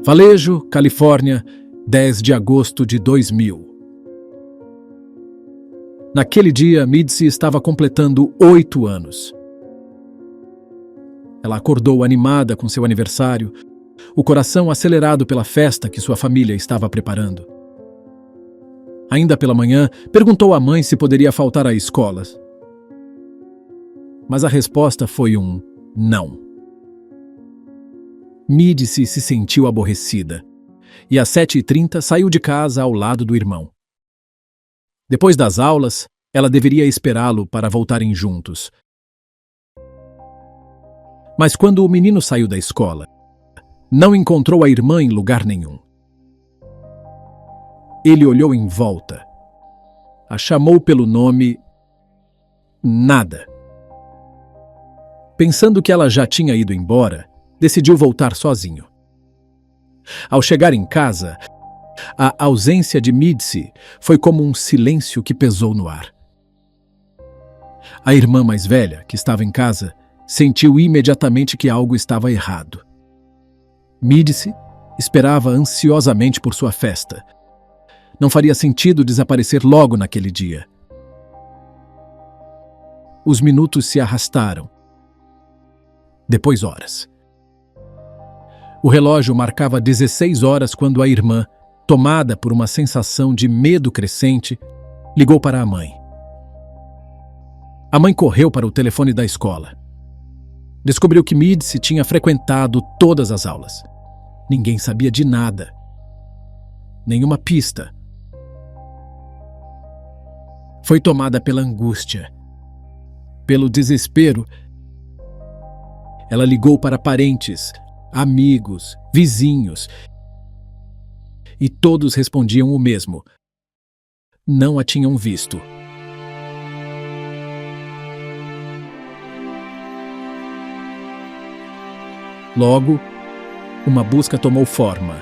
Vallejo, Califórnia, 10 de agosto de 2000. Naquele dia, Midsi estava completando 8 anos. Ela acordou animada com seu aniversário, o coração acelerado pela festa que sua família estava preparando. Ainda pela manhã, perguntou à mãe se poderia faltar à escola. Mas a resposta foi um não. Midsi se sentiu aborrecida e às 7h30 saiu de casa ao lado do irmão. Depois das aulas, ela deveria esperá-lo para voltarem juntos. Mas quando o menino saiu da escola, não encontrou a irmã em lugar nenhum. Ele olhou em volta. A chamou pelo nome. Nada. Pensando que ela já tinha ido embora, decidiu voltar sozinho. Ao chegar em casa, a ausência de Midsi foi como um silêncio que pesou no ar. A irmã mais velha, que estava em casa, sentiu imediatamente que algo estava errado. Midsi esperava ansiosamente por sua festa. Não faria sentido desaparecer logo naquele dia. Os minutos se arrastaram. Depois horas. O relógio marcava 16 horas quando a irmã, tomada por uma sensação de medo crescente, ligou para a mãe. A mãe correu para o telefone da escola. Descobriu que Midsi tinha frequentado todas as aulas. Ninguém sabia de nada. Nenhuma pista. Foi tomada pela angústia, pelo desespero. Ela ligou para parentes, amigos, vizinhos, e todos respondiam o mesmo. Não a tinham visto. Logo, uma busca tomou forma.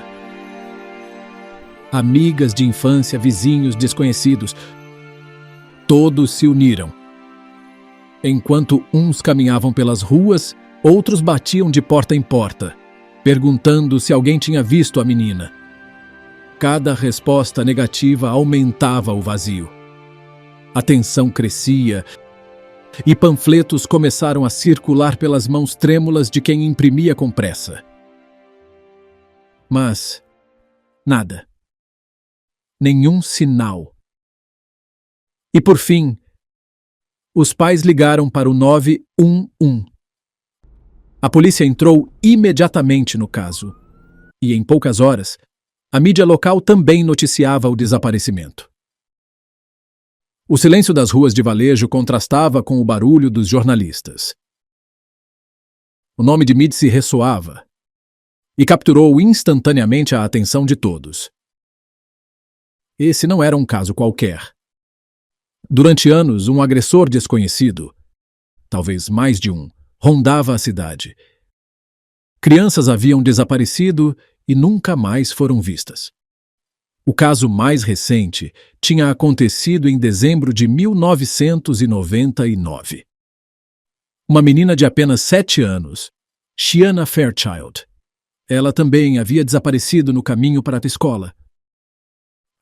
Amigas de infância, vizinhos desconhecidos, todos se uniram. Enquanto uns caminhavam pelas ruas, outros batiam de porta em porta, perguntando se alguém tinha visto a menina. Cada resposta negativa aumentava o vazio. A tensão crescia e panfletos começaram a circular pelas mãos trêmulas de quem imprimia com pressa. Mas nada. Nenhum sinal. E por fim, os pais ligaram para o 911. A polícia entrou imediatamente no caso. E em poucas horas, a mídia local também noticiava o desaparecimento. O silêncio das ruas de Vallejo contrastava com o barulho dos jornalistas. O nome de Midsi ressoava e capturou instantaneamente a atenção de todos. Esse não era um caso qualquer. Durante anos, um agressor desconhecido, talvez mais de um, rondava a cidade. Crianças haviam desaparecido e nunca mais foram vistas. O caso mais recente tinha acontecido em dezembro de 1999. Uma menina de apenas 7 anos, Shiana Fairchild. Ela também havia desaparecido no caminho para a escola.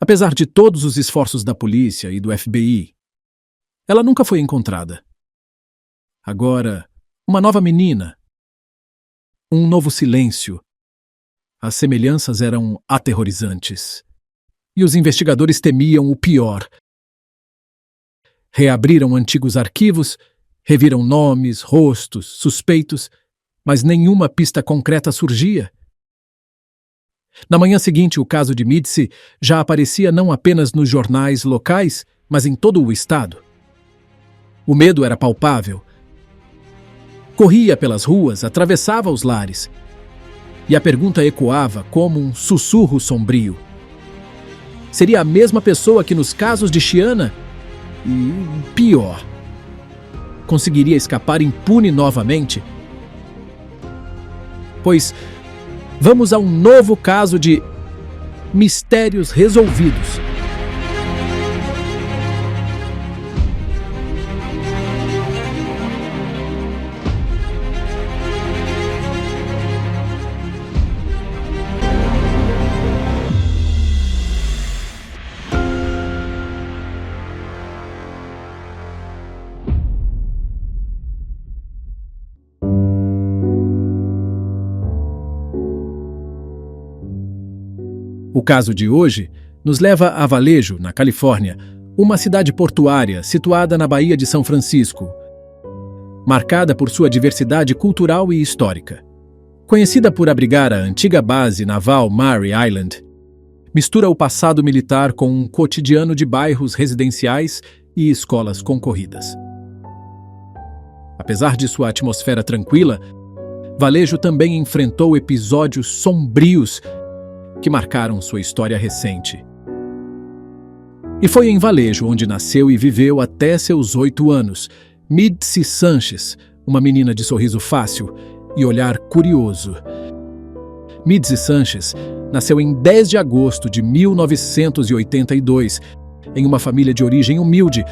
Apesar de todos os esforços da polícia e do FBI, ela nunca foi encontrada. Agora, uma nova menina. Um novo silêncio. As semelhanças eram aterrorizantes. E os investigadores temiam o pior. Reabriram antigos arquivos, reviram nomes, rostos, suspeitos, mas nenhuma pista concreta surgia. Na manhã seguinte, o caso de Midsi já aparecia não apenas nos jornais locais, mas em todo o estado. O medo era palpável. Corria pelas ruas, atravessava os lares. E a pergunta ecoava como um sussurro sombrio. Seria a mesma pessoa que nos casos de Shiana? E pior, conseguiria escapar impune novamente? Pois vamos a um novo caso de mistérios resolvidos. O caso de hoje nos leva a Vallejo, na Califórnia, uma cidade portuária situada na Baía de São Francisco, marcada por sua diversidade cultural e histórica. Conhecida por abrigar a antiga base naval Mare Island, mistura o passado militar com um cotidiano de bairros residenciais e escolas concorridas. Apesar de sua atmosfera tranquila, Vallejo também enfrentou episódios sombrios que marcaram sua história recente. E foi em Vallejo onde nasceu e viveu até seus 8 anos Midsi Sanches, uma menina de sorriso fácil e olhar curioso. Midsi Sanches nasceu em 10 de agosto de 1982, em uma família de origem humilde,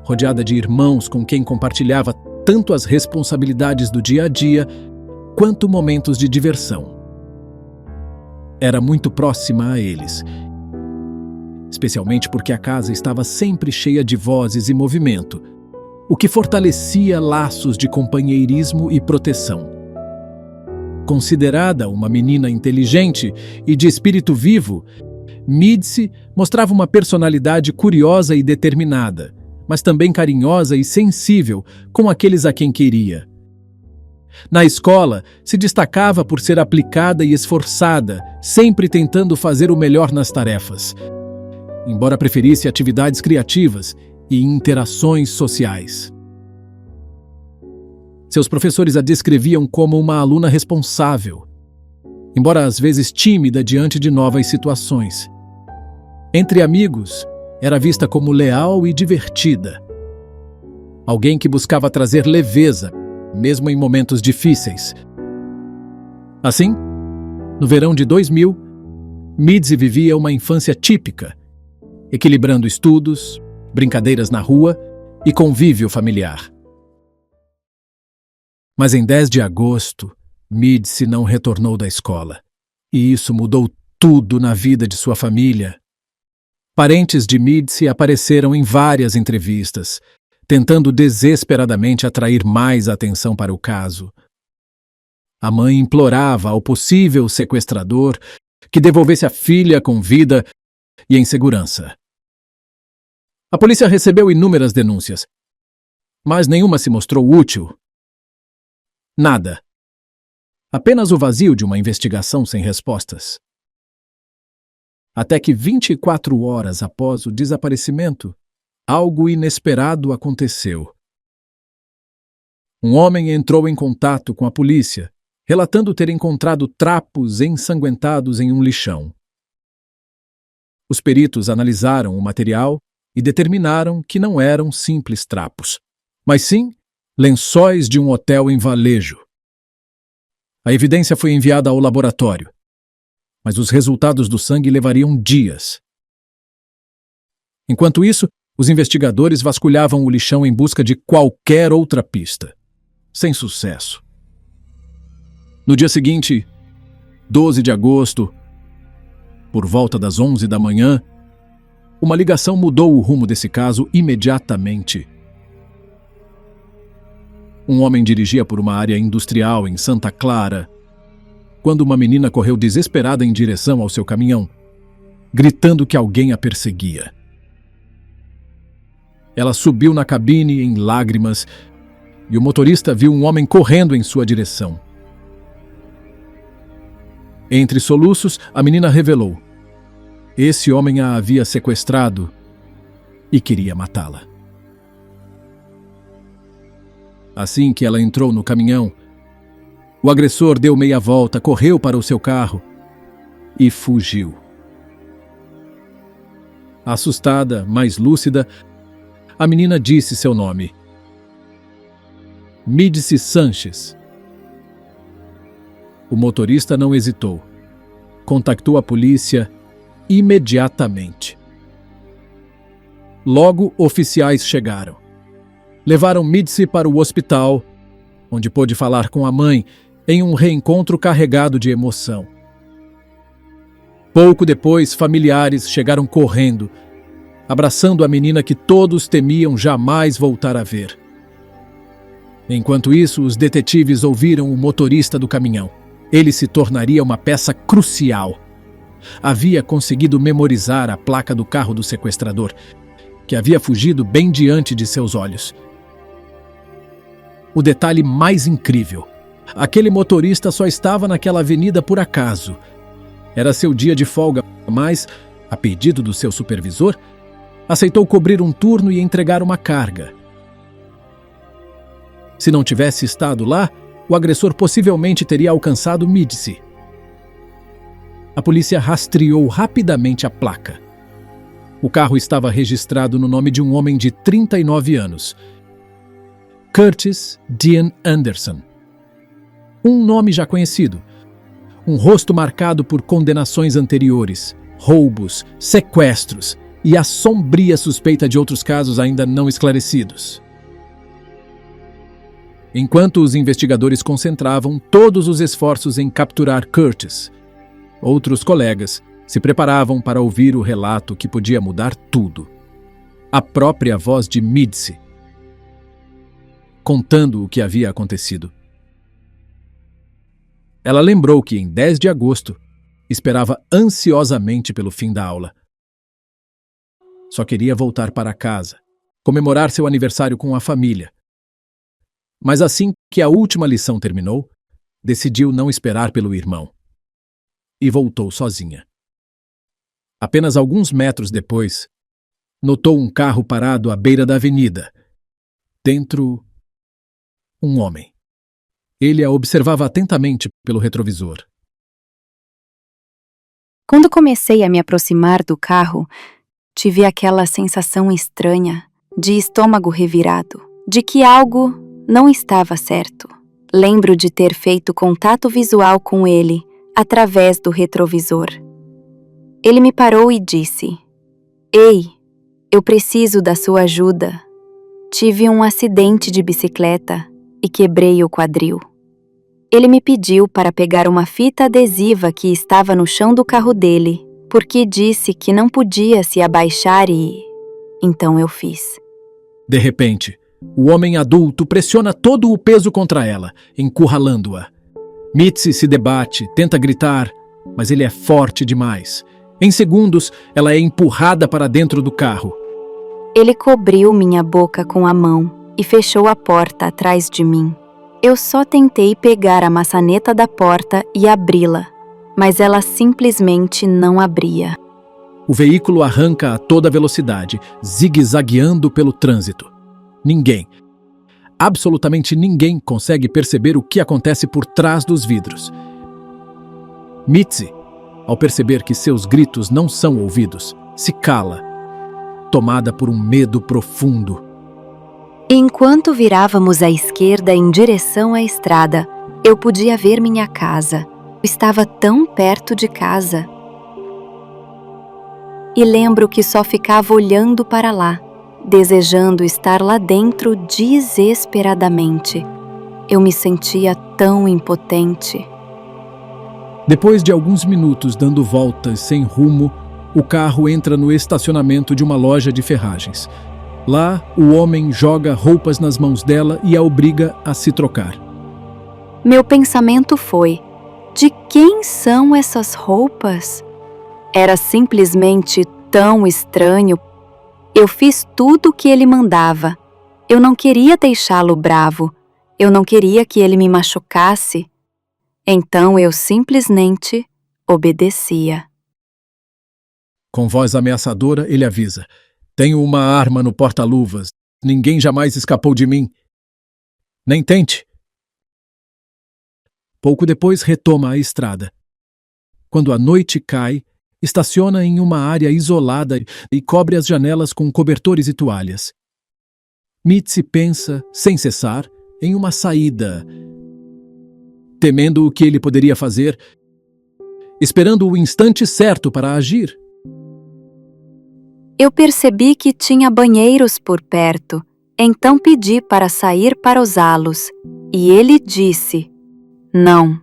rodeada de irmãos com quem compartilhava tanto as responsabilidades do dia a dia quanto momentos de diversão. Era muito próxima a eles, especialmente porque a casa estava sempre cheia de vozes e movimento, o que fortalecia laços de companheirismo e proteção. Considerada uma menina inteligente e de espírito vivo, Midsi mostrava uma personalidade curiosa e determinada, mas também carinhosa e sensível com aqueles a quem queria. Na escola, se destacava por ser aplicada e esforçada, sempre tentando fazer o melhor nas tarefas, embora preferisse atividades criativas e interações sociais. Seus professores a descreviam como uma aluna responsável, embora às vezes tímida diante de novas situações. Entre amigos, era vista como leal e divertida. Alguém que buscava trazer leveza, mesmo em momentos difíceis. Assim, no verão de 2000, Midsi vivia uma infância típica, equilibrando estudos, brincadeiras na rua e convívio familiar. Mas em 10 de agosto, Midsi não retornou da escola, e isso mudou tudo na vida de sua família. Parentes de Midsi apareceram em várias entrevistas, tentando desesperadamente atrair mais atenção para o caso. A mãe implorava ao possível sequestrador que devolvesse a filha com vida e em segurança. A polícia recebeu inúmeras denúncias, mas nenhuma se mostrou útil. Nada. Apenas o vazio de uma investigação sem respostas. Até que 24 horas após o desaparecimento, algo inesperado aconteceu. Um homem entrou em contato com a polícia, relatando ter encontrado trapos ensanguentados em um lixão. Os peritos analisaram o material e determinaram que não eram simples trapos, mas sim lençóis de um hotel em Vallejo. A evidência foi enviada ao laboratório, mas os resultados do sangue levariam dias. Enquanto isso, os investigadores vasculhavam o lixão em busca de qualquer outra pista, sem sucesso. No dia seguinte, 12 de agosto, por volta das 11 da manhã, uma ligação mudou o rumo desse caso imediatamente. Um homem dirigia por uma área industrial em Santa Clara, quando uma menina correu desesperada em direção ao seu caminhão, gritando que alguém a perseguia. Ela subiu na cabine em lágrimas e o motorista viu um homem correndo em sua direção. Entre soluços, a menina revelou: esse homem a havia sequestrado e queria matá-la. Assim que ela entrou no caminhão, o agressor deu meia volta, correu para o seu carro e fugiu. Assustada, mas lúcida, a menina disse seu nome: Midsi Sanches. O motorista não hesitou. Contactou a polícia imediatamente. Logo, oficiais chegaram. Levaram Midsi para o hospital, onde pôde falar com a mãe em um reencontro carregado de emoção. Pouco depois, familiares chegaram correndo, abraçando a menina que todos temiam jamais voltar a ver. Enquanto isso, os detetives ouviram o motorista do caminhão. Ele se tornaria uma peça crucial. Havia conseguido memorizar a placa do carro do sequestrador, que havia fugido bem diante de seus olhos. O detalhe mais incrível: aquele motorista só estava naquela avenida por acaso. Era seu dia de folga, mas, a pedido do seu supervisor, aceitou cobrir um turno e entregar uma carga. Se não tivesse estado lá, o agressor possivelmente teria alcançado Midse. A polícia rastreou rapidamente a placa. O carro estava registrado no nome de um homem de 39 anos, Curtis Dean Anderson. Um nome já conhecido, um rosto marcado por condenações anteriores, roubos, sequestros e a sombria suspeita de outros casos ainda não esclarecidos. Enquanto os investigadores concentravam todos os esforços em capturar Curtis, outros colegas se preparavam para ouvir o relato que podia mudar tudo. A própria voz de Midse, contando o que havia acontecido. Ela lembrou que, em 10 de agosto, esperava ansiosamente pelo fim da aula. Só queria voltar para casa, comemorar seu aniversário com a família. Mas assim que a última lição terminou, decidiu não esperar pelo irmão. E voltou sozinha. Apenas alguns metros depois, notou um carro parado à beira da avenida. Dentro, um homem. Ele a observava atentamente pelo retrovisor. Quando comecei a me aproximar do carro, tive aquela sensação estranha de estômago revirado, de que algo não estava certo. Lembro de ter feito contato visual com ele através do retrovisor. Ele me parou e disse: "Ei, eu preciso da sua ajuda. Tive um acidente de bicicleta e quebrei o quadril." Ele me pediu para pegar uma fita adesiva que estava no chão do carro dele, porque disse que não podia se abaixar e... Então eu fiz. De repente, o homem adulto pressiona todo o peso contra ela, encurralando-a. Midse se debate, tenta gritar, mas ele é forte demais. Em segundos, ela é empurrada para dentro do carro. Ele cobriu minha boca com a mão e fechou a porta atrás de mim. Eu só tentei pegar a maçaneta da porta e abri-la, mas ela simplesmente não abria. O veículo arranca a toda velocidade, zigue-zagueando pelo trânsito. Ninguém, absolutamente ninguém, consegue perceber o que acontece por trás dos vidros. Midse, ao perceber que seus gritos não são ouvidos, se cala, tomada por um medo profundo. Enquanto virávamos à esquerda em direção à estrada, eu podia ver minha casa. Estava tão perto de casa. E lembro que só ficava olhando para lá, desejando estar lá dentro desesperadamente. Eu me sentia tão impotente. Depois de alguns minutos dando voltas sem rumo, o carro entra no estacionamento de uma loja de ferragens. Lá, o homem joga roupas nas mãos dela e a obriga a se trocar. Meu pensamento foi: de quem são essas roupas? Era simplesmente tão estranho. Eu fiz tudo o que ele mandava. Eu não queria deixá-lo bravo. Eu não queria que ele me machucasse. Então eu simplesmente obedecia. Com voz ameaçadora, ele avisa: "Tenho uma arma no porta-luvas. Ninguém jamais escapou de mim. Nem tente." Pouco depois retoma a estrada. Quando a noite cai, estaciona em uma área isolada e cobre as janelas com cobertores e toalhas. Midse pensa, sem cessar, em uma saída, temendo o que ele poderia fazer, esperando o instante certo para agir. Eu percebi que tinha banheiros por perto, então pedi para sair para usá-los, e ele disse: "Não."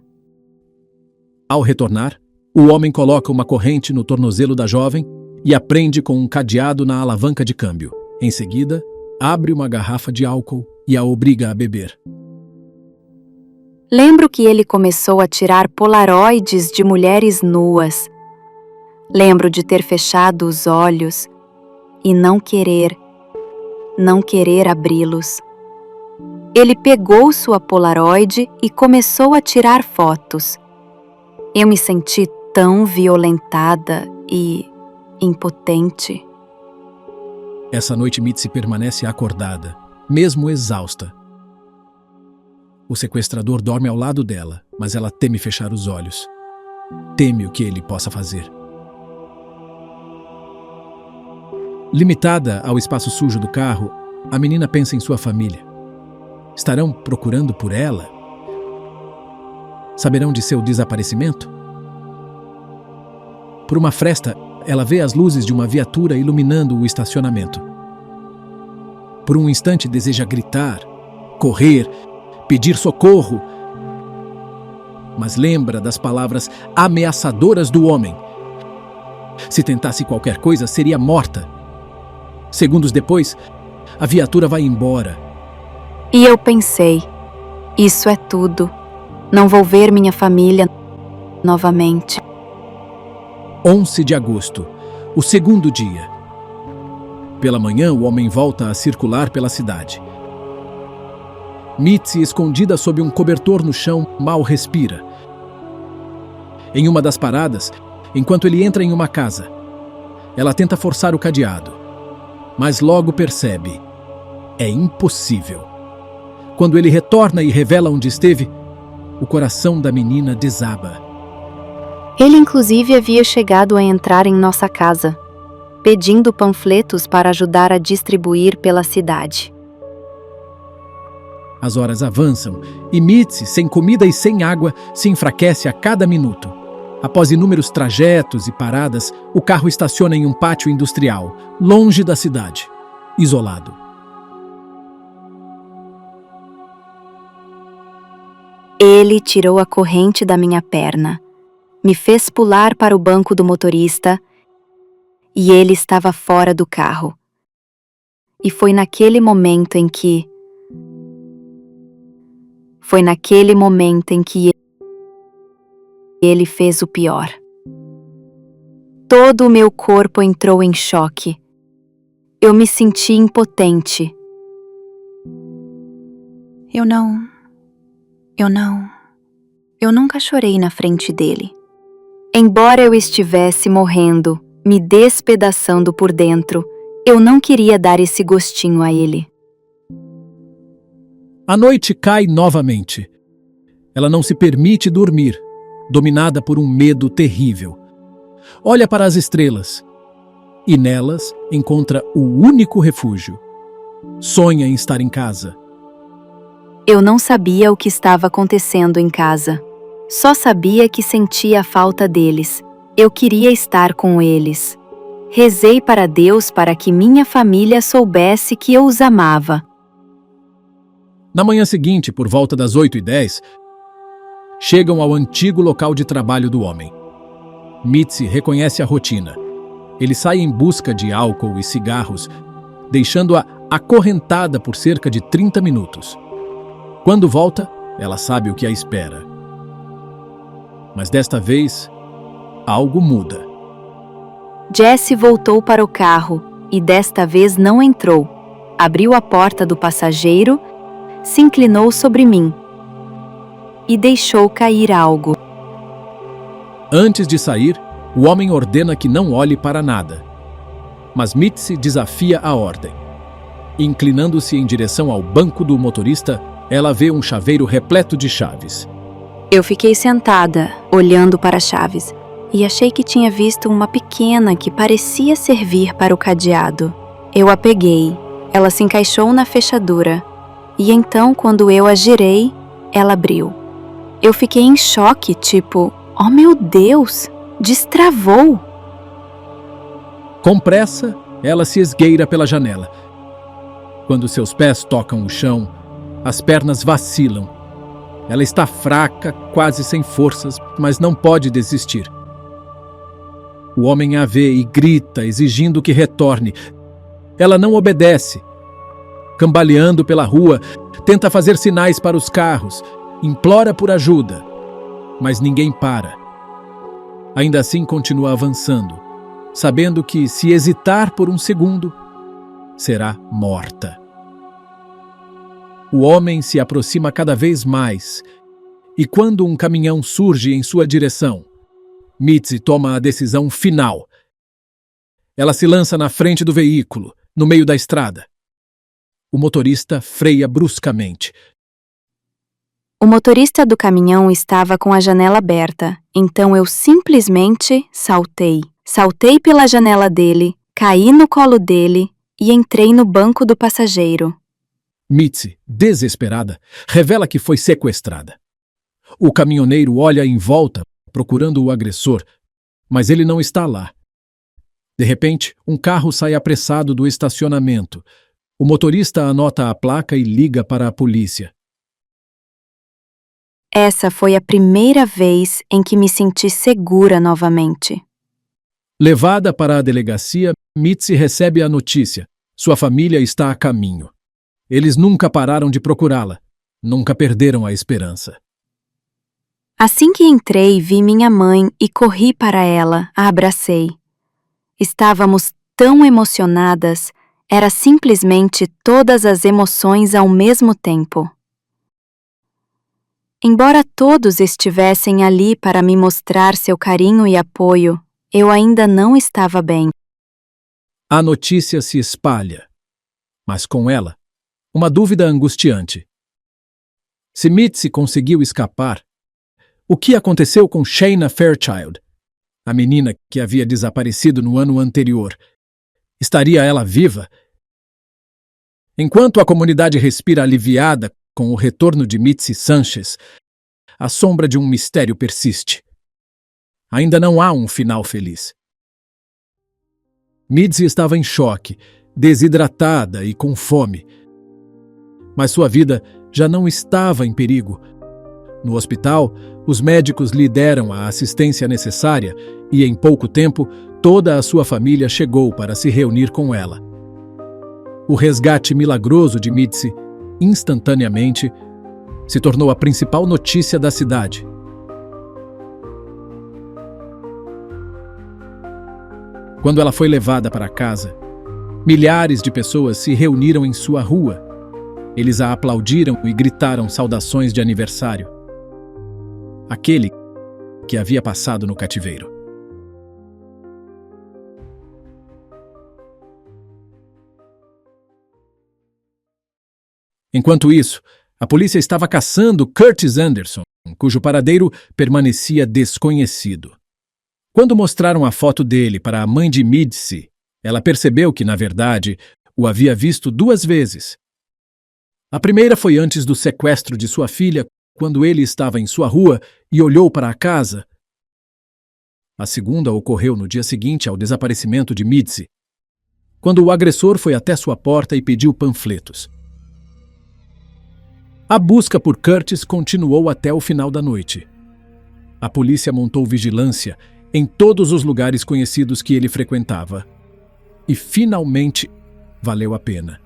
Ao retornar, o homem coloca uma corrente no tornozelo da jovem e a prende com um cadeado na alavanca de câmbio. Em seguida, abre uma garrafa de álcool e a obriga a beber. Lembro que ele começou a tirar polaroides de mulheres nuas. Lembro de ter fechado os olhos e não querer abri-los. Ele pegou sua Polaroid e começou a tirar fotos. Eu me senti tão violentada e impotente. Essa noite Mitzi permanece acordada, mesmo exausta. O sequestrador dorme ao lado dela, mas ela teme fechar os olhos. Teme o que ele possa fazer. Limitada ao espaço sujo do carro, a menina pensa em sua família. Estarão procurando por ela? Saberão de seu desaparecimento? Por uma fresta, ela vê as luzes de uma viatura iluminando o estacionamento. Por um instante deseja gritar, correr, pedir socorro, mas lembra das palavras ameaçadoras do homem. Se tentasse qualquer coisa, seria morta. Segundos depois, a viatura vai embora. E eu pensei, isso é tudo. Não vou ver minha família novamente. 11 de agosto, o segundo dia. Pela manhã, o homem volta a circular pela cidade. Mitzi, escondida sob um cobertor no chão, mal respira. Em uma das paradas, enquanto ele entra em uma casa, ela tenta forçar o cadeado, mas logo percebe: é impossível. Quando ele retorna e revela onde esteve, o coração da menina desaba. Ele inclusive havia chegado a entrar em nossa casa, pedindo panfletos para ajudar a distribuir pela cidade. As horas avançam e Mitzi, sem comida e sem água, se enfraquece a cada minuto. Após inúmeros trajetos e paradas, o carro estaciona em um pátio industrial, longe da cidade, isolado. Ele tirou a corrente da minha perna, me fez pular para o banco do motorista e ele estava fora do carro. E foi naquele momento em que ele fez o pior. Todo o meu corpo entrou em choque. Eu me senti impotente. Eu nunca chorei na frente dele. Embora eu estivesse morrendo, me despedaçando por dentro, eu não queria dar esse gostinho a ele. A noite cai novamente. Ela não se permite dormir, dominada por um medo terrível. Olha para as estrelas e nelas encontra o único refúgio. Sonha em estar em casa. Eu não sabia o que estava acontecendo em casa. Só sabia que sentia a falta deles. Eu queria estar com eles. Rezei para Deus para que minha família soubesse que eu os amava. Na manhã seguinte, por volta das 8h10, chegam ao antigo local de trabalho do homem. Mitzi reconhece a rotina. Ele sai em busca de álcool e cigarros, deixando-a acorrentada por cerca de 30 minutos. Quando volta, ela sabe o que a espera. Mas desta vez, algo muda. Jesse voltou para o carro e desta vez não entrou. Abriu a porta do passageiro, se inclinou sobre mim e deixou cair algo. Antes de sair, o homem ordena que não olhe para nada. Mas Mitzi desafia a ordem. Inclinando-se em direção ao banco do motorista, ela vê um chaveiro repleto de chaves. Eu fiquei sentada, olhando para as chaves, e achei que tinha visto uma pequena que parecia servir para o cadeado. Eu a peguei, ela se encaixou na fechadura, e então, quando eu a girei, ela abriu. Eu fiquei em choque, tipo, oh meu Deus, destravou! Com pressa, ela se esgueira pela janela. Quando seus pés tocam o chão, as pernas vacilam. Ela está fraca, quase sem forças, mas não pode desistir. O homem a vê e grita, exigindo que retorne. Ela não obedece. Cambaleando pela rua, tenta fazer sinais para os carros, implora por ajuda, mas ninguém para. Ainda assim, continua avançando, sabendo que, se hesitar por um segundo, será morta. O homem se aproxima cada vez mais, e quando um caminhão surge em sua direção, Mitzi toma a decisão final. Ela se lança na frente do veículo, no meio da estrada. O motorista freia bruscamente. O motorista do caminhão estava com a janela aberta, então eu simplesmente saltei. Saltei pela janela dele, caí no colo dele e entrei no banco do passageiro. Mitzi, desesperada, revela que foi sequestrada. O caminhoneiro olha em volta, procurando o agressor, mas ele não está lá. De repente, um carro sai apressado do estacionamento. O motorista anota a placa e liga para a polícia. Essa foi a primeira vez em que me senti segura novamente. Levada para a delegacia, Mitzi recebe a notícia. Sua família está a caminho. Eles nunca pararam de procurá-la. Nunca perderam a esperança. Assim que entrei, vi minha mãe e corri para ela, a abracei. Estávamos tão emocionadas, era simplesmente todas as emoções ao mesmo tempo. Embora todos estivessem ali para me mostrar seu carinho e apoio, eu ainda não estava bem. A notícia se espalha, mas com ela, uma dúvida angustiante. Se Mitzi conseguiu escapar, o que aconteceu com Shayna Fairchild, a menina que havia desaparecido no ano anterior? Estaria ela viva? Enquanto a comunidade respira aliviada com o retorno de Mitzi Sanchez, a sombra de um mistério persiste. Ainda não há um final feliz. Mitzi estava em choque, desidratada e com fome. Mas sua vida já não estava em perigo. No hospital, os médicos lhe deram a assistência necessária e, em pouco tempo, toda a sua família chegou para se reunir com ela. O resgate milagroso de Mitzi, instantaneamente, se tornou a principal notícia da cidade. Quando ela foi levada para casa, milhares de pessoas se reuniram em sua rua. Eles a aplaudiram e gritaram saudações de aniversário. Aquele que havia passado no cativeiro. Enquanto isso, a polícia estava caçando Curtis Anderson, cujo paradeiro permanecia desconhecido. Quando mostraram a foto dele para a mãe de Mitzi, ela percebeu que, na verdade, o havia visto 2 vezes. A primeira foi antes do sequestro de sua filha, quando ele estava em sua rua e olhou para a casa. A segunda ocorreu no dia seguinte ao desaparecimento de Mitzi, quando o agressor foi até sua porta e pediu panfletos. A busca por Curtis continuou até o final da noite. A polícia montou vigilância em todos os lugares conhecidos que ele frequentava. E, finalmente, valeu a pena.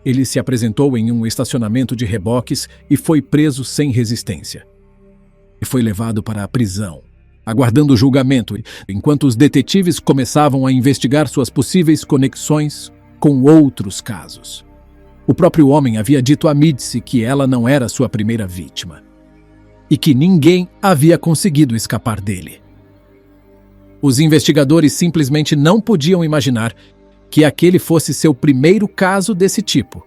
Ele se apresentou em um estacionamento de reboques e foi preso sem resistência. E foi levado para a prisão, aguardando o julgamento, enquanto os detetives começavam a investigar suas possíveis conexões com outros casos. O próprio homem havia dito a Mitzi que ela não era sua primeira vítima e que ninguém havia conseguido escapar dele. Os investigadores simplesmente não podiam imaginar que aquele fosse seu primeiro caso desse tipo.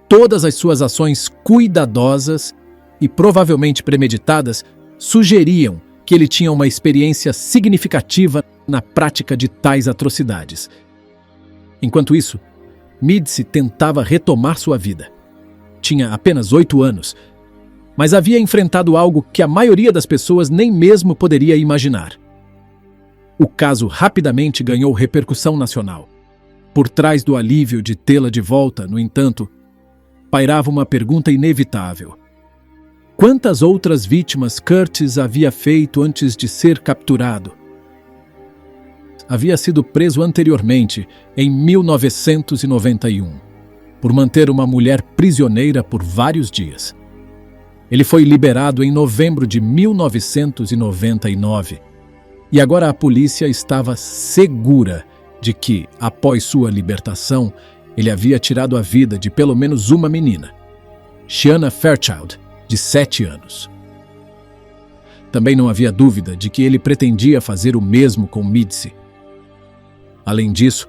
Todas as suas ações cuidadosas e provavelmente premeditadas sugeriam que ele tinha uma experiência significativa na prática de tais atrocidades. Enquanto isso, Mitzi tentava retomar sua vida. Tinha apenas 8 anos, mas havia enfrentado algo que a maioria das pessoas nem mesmo poderia imaginar. O caso rapidamente ganhou repercussão nacional. Por trás do alívio de tê-la de volta, no entanto, pairava uma pergunta inevitável. Quantas outras vítimas Curtis havia feito antes de ser capturado? Havia sido preso anteriormente, em 1991, por manter uma mulher prisioneira por vários dias. Ele foi liberado em novembro de 1999, E agora a polícia estava segura de que, após sua libertação, ele havia tirado a vida de pelo menos uma menina, Shanna Fairchild, de 7 anos. Também não havia dúvida de que ele pretendia fazer o mesmo com Midse. Além disso,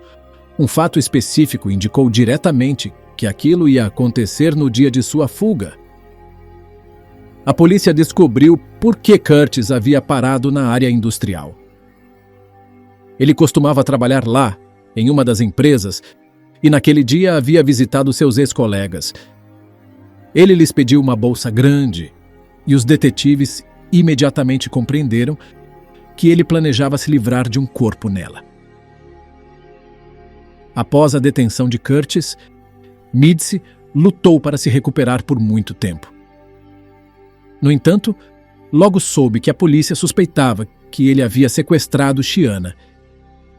um fato específico indicou diretamente que aquilo ia acontecer no dia de sua fuga. A polícia descobriu por que Curtis havia parado na área industrial. Ele costumava trabalhar lá, em uma das empresas, e naquele dia havia visitado seus ex-colegas. Ele lhes pediu uma bolsa grande, e os detetives imediatamente compreenderam que ele planejava se livrar de um corpo nela. Após a detenção de Curtis, Midse lutou para se recuperar por muito tempo. No entanto, logo soube que a polícia suspeitava que ele havia sequestrado Shanna,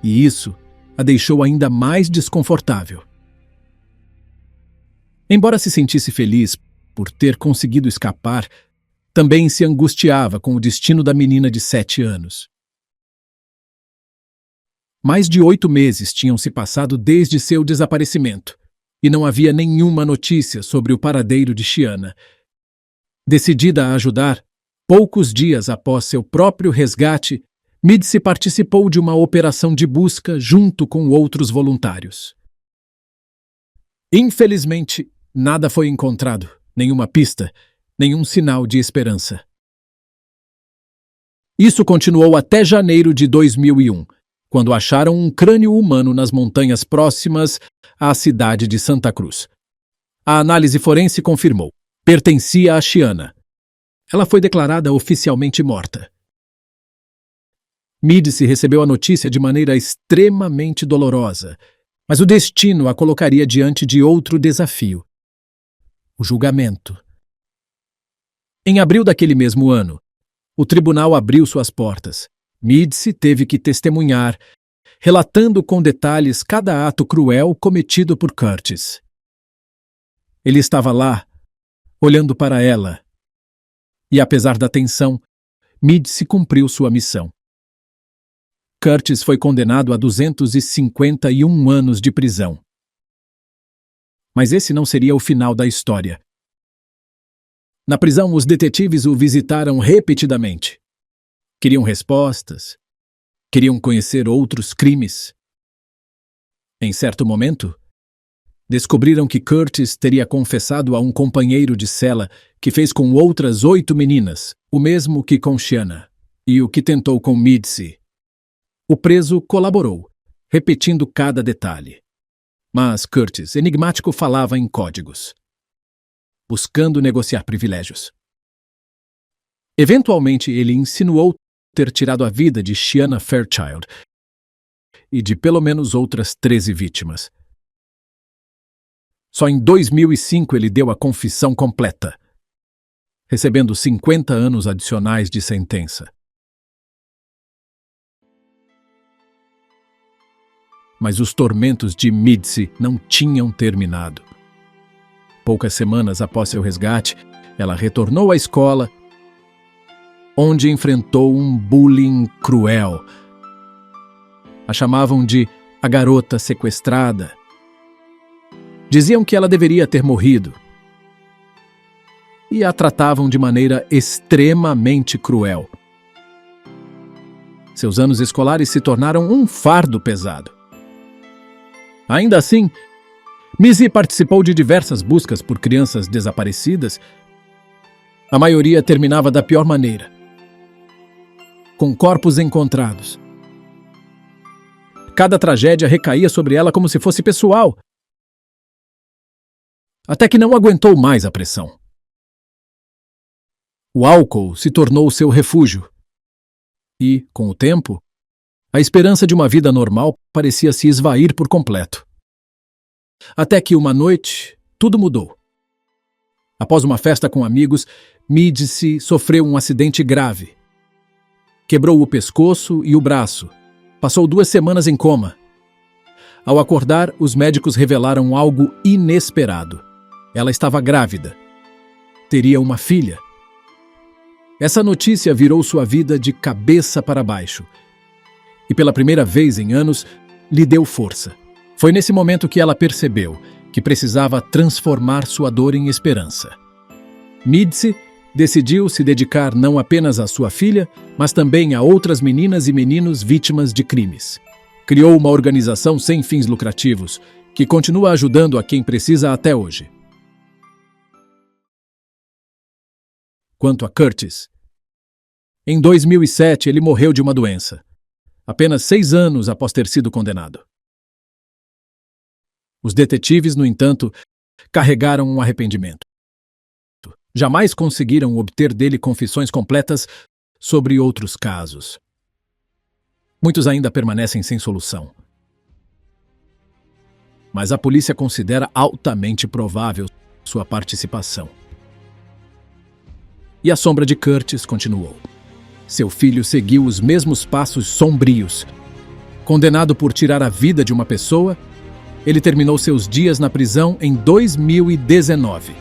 e isso a deixou ainda mais desconfortável. Embora se sentisse feliz por ter conseguido escapar, também se angustiava com o destino da menina de 7 anos. Mais de 8 meses tinham se passado desde seu desaparecimento, e não havia nenhuma notícia sobre o paradeiro de Shanna. Decidida a ajudar, poucos dias após seu próprio resgate, Midse participou de uma operação de busca junto com outros voluntários. Infelizmente, nada foi encontrado, nenhuma pista, nenhum sinal de esperança. Isso continuou até janeiro de 2001, quando acharam um crânio humano nas montanhas próximas à cidade de Santa Cruz. A análise forense confirmou: pertencia a Shanna. Ela foi declarada oficialmente morta. Midse recebeu a notícia de maneira extremamente dolorosa, mas o destino a colocaria diante de outro desafio: o julgamento. Em abril daquele mesmo ano, o tribunal abriu suas portas. Midse teve que testemunhar, relatando com detalhes cada ato cruel cometido por Curtis. Ele estava lá, olhando para ela, e apesar da tensão, Midse cumpriu sua missão. Curtis foi condenado a 251 anos de prisão. Mas esse não seria o final da história. Na prisão, os detetives o visitaram repetidamente. Queriam respostas, queriam conhecer outros crimes. Em certo momento, descobriram que Curtis teria confessado a um companheiro de cela que fez com outras 8 meninas, o mesmo que com Shanna, e o que tentou com Midse. O preso colaborou, repetindo cada detalhe. Mas Curtis, enigmático, falava em códigos, buscando negociar privilégios. Eventualmente, ele insinuou ter tirado a vida de Shanna Fairchild e de pelo menos outras 13 vítimas. Só em 2005 ele deu a confissão completa, recebendo 50 anos adicionais de sentença. Mas os tormentos de Midse não tinham terminado. Poucas semanas após seu resgate, ela retornou à escola, onde enfrentou um bullying cruel. A chamavam de a garota sequestrada. Diziam que ela deveria ter morrido. E a tratavam de maneira extremamente cruel. Seus anos escolares se tornaram um fardo pesado. Ainda assim, Midse participou de diversas buscas por crianças desaparecidas. A maioria terminava da pior maneira, com corpos encontrados. Cada tragédia recaía sobre ela como se fosse pessoal, até que não aguentou mais a pressão. O álcool se tornou seu refúgio e, com o tempo, a esperança de uma vida normal parecia se esvair por completo. Até que uma noite, tudo mudou. Após uma festa com amigos, Midse sofreu um acidente grave. Quebrou o pescoço e o braço. Passou 2 semanas em coma. Ao acordar, os médicos revelaram algo inesperado. Ela estava grávida. Teria uma filha. Essa notícia virou sua vida de cabeça para baixo e pela primeira vez em anos, lhe deu força. Foi nesse momento que ela percebeu que precisava transformar sua dor em esperança. Midse decidiu se dedicar não apenas à sua filha, mas também a outras meninas e meninos vítimas de crimes. Criou uma organização sem fins lucrativos, que continua ajudando a quem precisa até hoje. Quanto a Curtis, em 2007 ele morreu de uma doença, apenas 6 anos após ter sido condenado. Os detetives, no entanto, carregaram um arrependimento. Jamais conseguiram obter dele confissões completas sobre outros casos. Muitos ainda permanecem sem solução. Mas a polícia considera altamente provável sua participação. E a sombra de Curtis continuou. Seu filho seguiu os mesmos passos sombrios. Condenado por tirar a vida de uma pessoa, ele terminou seus dias na prisão em 2019.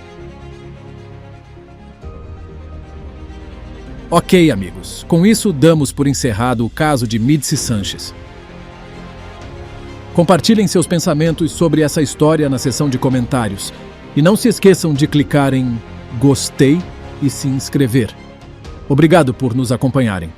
Ok, amigos, com isso damos por encerrado o caso de Midse Sanchez. Compartilhem seus pensamentos sobre essa história na seção de comentários e não se esqueçam de clicar em gostei e se inscrever. Obrigado por nos acompanharem.